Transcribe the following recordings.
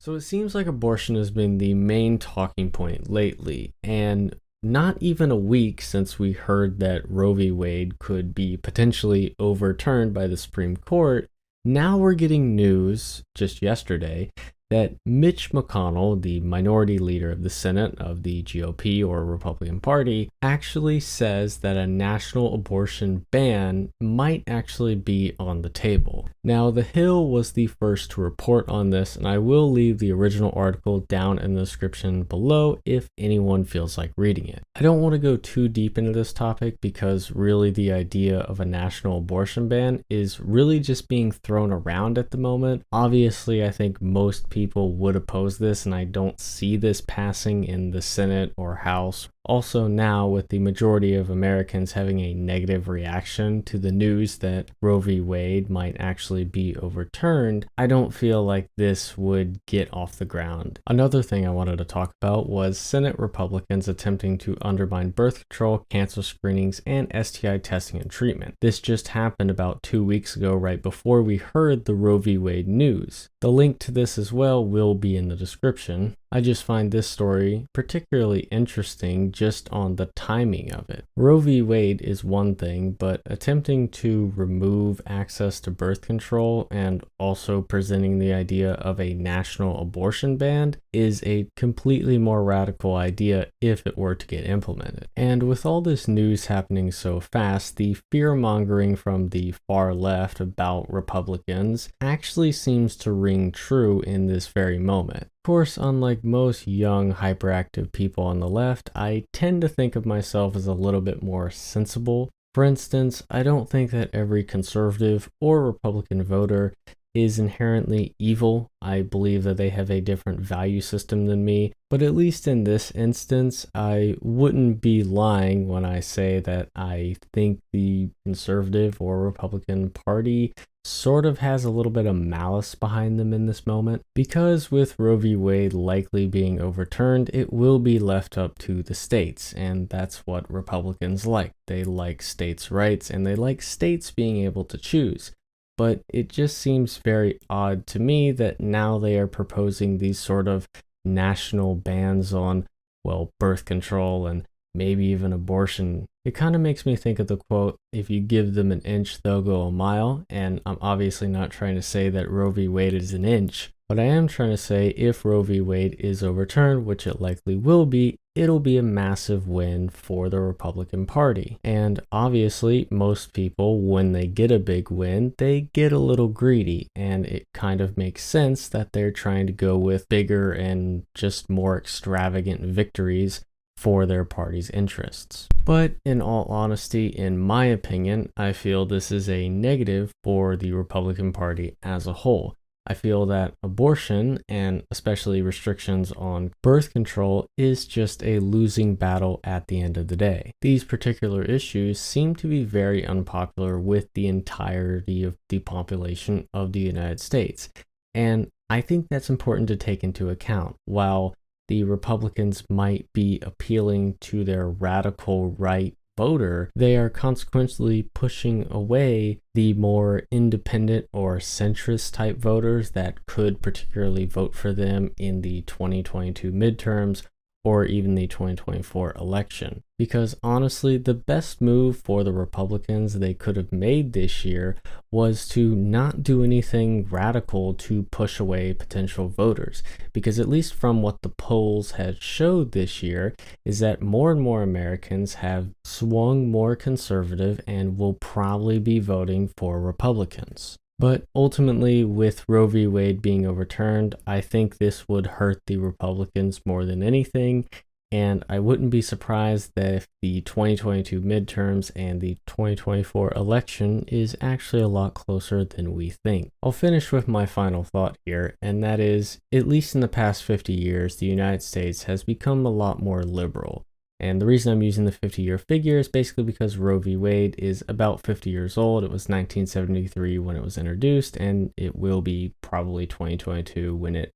So it seems like abortion has been the main talking point lately, and not even a week since we heard that Roe v. Wade could be potentially overturned by the Supreme Court. Now we're getting news just yesterday that Mitch McConnell, the minority leader of the Senate of the GOP or Republican Party, actually says that a national abortion ban might actually be on the table. Now, The Hill was the first to report on this, and I will leave the original article down in the description below if anyone feels like reading it. I don't want to go too deep into this topic because really the idea of a national abortion ban is really just being thrown around at the moment. Obviously, I think most people would oppose this, and I don't see this passing in the Senate or House. Also, now with the majority of Americans having a negative reaction to the news that Roe v. Wade might actually be overturned, I don't feel like this would get off the ground. Another thing I wanted to talk about was Senate Republicans attempting to undermine birth control, cancer screenings, and STI testing and treatment. This just happened about 2 weeks ago, right before we heard the Roe v. Wade news. The link to this as well will be in the description. I just find this story particularly interesting just on the timing of it. Roe v. Wade is one thing, but attempting to remove access to birth control and also presenting the idea of a national abortion ban is a completely more radical idea if it were to get implemented. And with all this news happening so fast, the fear-mongering from the far left about Republicans actually seems to ring true in this very moment. Of course, unlike most young, hyperactive people on the left, I tend to think of myself as a little bit more sensible. For instance, I don't think that every conservative or Republican voter is inherently evil. I believe that they have a different value system than me, but at least in this instance, I wouldn't be lying when I say that I think the conservative or Republican Party sort of has a little bit of malice behind them in this moment, because with Roe v. Wade likely being overturned, it will be left up to the states, and that's what Republicans like. They like states' rights, and they like states being able to choose. But it just seems very odd to me that now they are proposing these sort of national bans on, well, birth control and maybe even abortion. It kind of makes me think of the quote, if you give them an inch, they'll go a mile. And I'm obviously not trying to say that Roe v. Wade is an inch, but I am trying to say if Roe v. Wade is overturned, which it likely will be, it'll be a massive win for the Republican Party. And obviously, most people, when they get a big win, they get a little greedy, and it kind of makes sense that they're trying to go with bigger and just more extravagant victories for their party's interests. But in all honesty, in my opinion, I feel this is a negative for the Republican Party as a whole. I feel that abortion, and especially restrictions on birth control, is just a losing battle at the end of the day. These particular issues seem to be very unpopular with the entirety of the population of the United States. And I think that's important to take into account. While the Republicans might be appealing to their radical right voter, they are consequently pushing away the more independent or centrist type voters that could particularly vote for them in the 2022 midterms or even the 2024 election. Because honestly, the best move for the Republicans they could have made this year was to not do anything radical to push away potential voters. Because at least from what the polls had showed this year, is that more and more Americans have swung more conservative and will probably be voting for Republicans. But ultimately, with Roe v. Wade being overturned, I think this would hurt the Republicans more than anything, and I wouldn't be surprised that if the 2022 midterms and the 2024 election is actually a lot closer than we think. I'll finish with my final thought here, and that is, at least in the past 50 years, the United States has become a lot more liberal. And the reason I'm using the 50-year figure is basically because Roe v. Wade is about 50 years old. It was 1973 when it was introduced, and it will be probably 2022 when it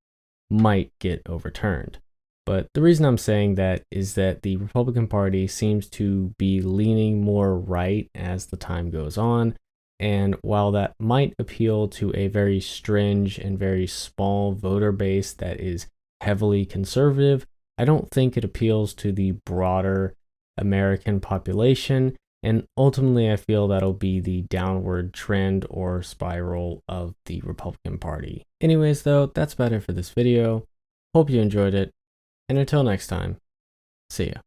might get overturned. But the reason I'm saying that is that the Republican Party seems to be leaning more right as the time goes on. And while that might appeal to a very strange and very small voter base that is heavily conservative, I don't think it appeals to the broader American population. And ultimately, I feel that'll be the downward trend or spiral of the Republican Party. Anyways, though, that's about it for this video. Hope you enjoyed it. And until next time, see ya.